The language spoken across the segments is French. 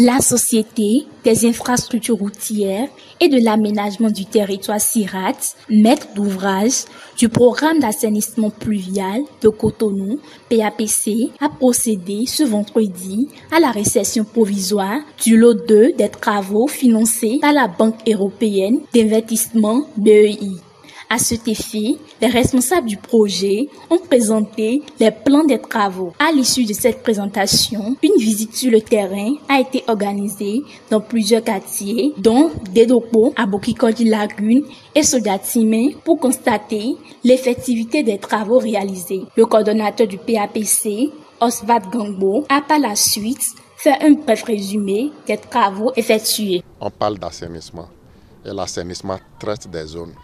La Société des infrastructures routières et de l'aménagement du territoire SIRAT, maître d'ouvrage du programme d'assainissement pluvial de Cotonou, PAPC, a procédé ce vendredi à la réception provisoire du lot 2 des travaux financés par la Banque européenne d'investissement BEI. À cet effet, les responsables du projet ont présenté les plans des travaux. À l'issue de cette présentation, une visite sur le terrain a été organisée dans plusieurs quartiers, dont Dedopo, Aboki-Kodji Lagune et Sodatime, pour constater l'effectivité des travaux réalisés. Le coordonnateur du PAPC, Osvat Gangbo, a par la suite fait un bref résumé des travaux effectués. On parle d'assainissement et l'assainissement traite des zones.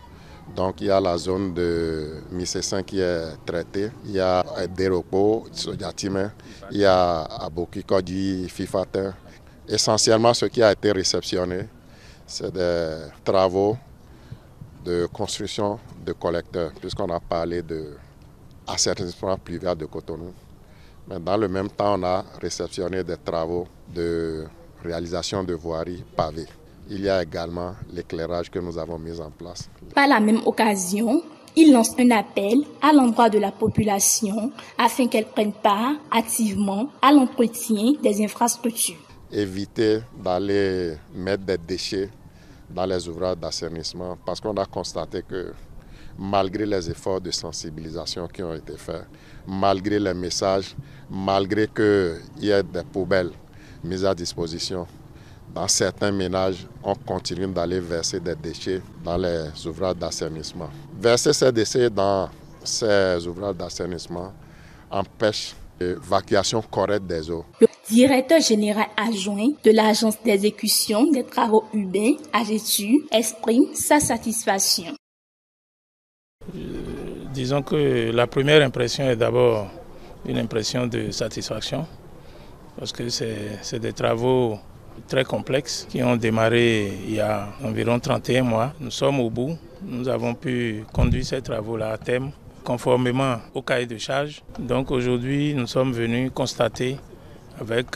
Donc il y a la zone de Missessin qui est traitée, il y a Deropo, Sodiatime, il y a Aboki-Kodji, Fifatin. Essentiellement ce qui a été réceptionné, c'est des travaux de construction de collecteurs, puisqu'on a parlé d'assainissement pluvial de Cotonou. Mais dans le même temps, on a réceptionné des travaux de réalisation de voiries pavées. Il y a également l'éclairage que nous avons mis en place. Par la même occasion, il lance un appel à l'endroit de la population afin qu'elle prenne part activement à l'entretien des infrastructures. Éviter d'aller mettre des déchets dans les ouvrages d'assainissement parce qu'on a constaté que malgré les efforts de sensibilisation qui ont été faits, malgré les messages, malgré qu'il y ait des poubelles mises à disposition, dans certains ménages, on continue d'aller verser des déchets dans les ouvrages d'assainissement. Verser ces déchets dans ces ouvrages d'assainissement empêche l'évacuation correcte des eaux. Le directeur général adjoint de l'Agence d'exécution des travaux urbains, AGETU, exprime sa satisfaction. Disons que la première impression est d'abord une impression de satisfaction parce que c'est des travaux très complexes qui ont démarré il y a environ 31 mois. Nous sommes au bout. Nous avons pu conduire ces travaux-là à terme conformément au cahier de charge. Donc aujourd'hui, nous sommes venus constater avec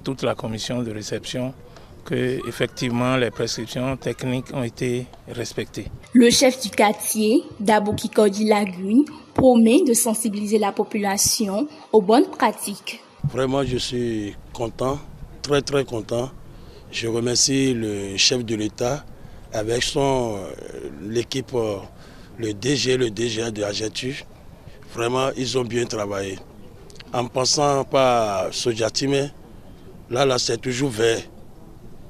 toute la commission de réception que effectivement les prescriptions techniques ont été respectées. Le chef du quartier d'Aboki-Kodji Lagune promet de sensibiliser la population aux bonnes pratiques. Vraiment, je suis content, très content. Je remercie le chef de l'État avec l'équipe, le DG, le DGA de AGETU. Vraiment, ils ont bien travaillé. En passant par Sodiatime, là c'est toujours vert.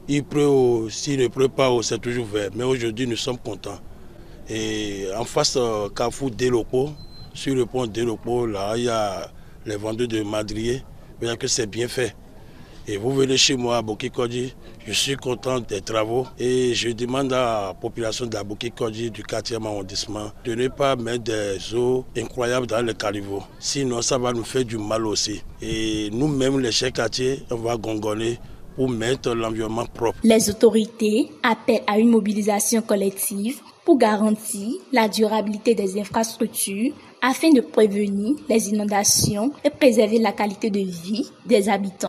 Il pleut, s'il ne pleut pas, c'est toujours vert. Mais aujourd'hui, nous sommes contents. Et en face, Carrefour Delopo, sur le pont Delopo, là, il y a les vendeurs de madriers. Vous voyez que c'est bien fait. Et vous venez chez moi à Aboki-Kodji, je suis content des travaux et je demande à la population d'Aboki-Kodji du 4e arrondissement de ne pas mettre des eaux incroyables dans les caniveaux. Sinon, ça va nous faire du mal aussi. Et nous-mêmes, les chefs quartiers, on va gongonner pour mettre l'environnement propre. Les autorités appellent à une mobilisation collective pour garantir la durabilité des infrastructures afin de prévenir les inondations et préserver la qualité de vie des habitants.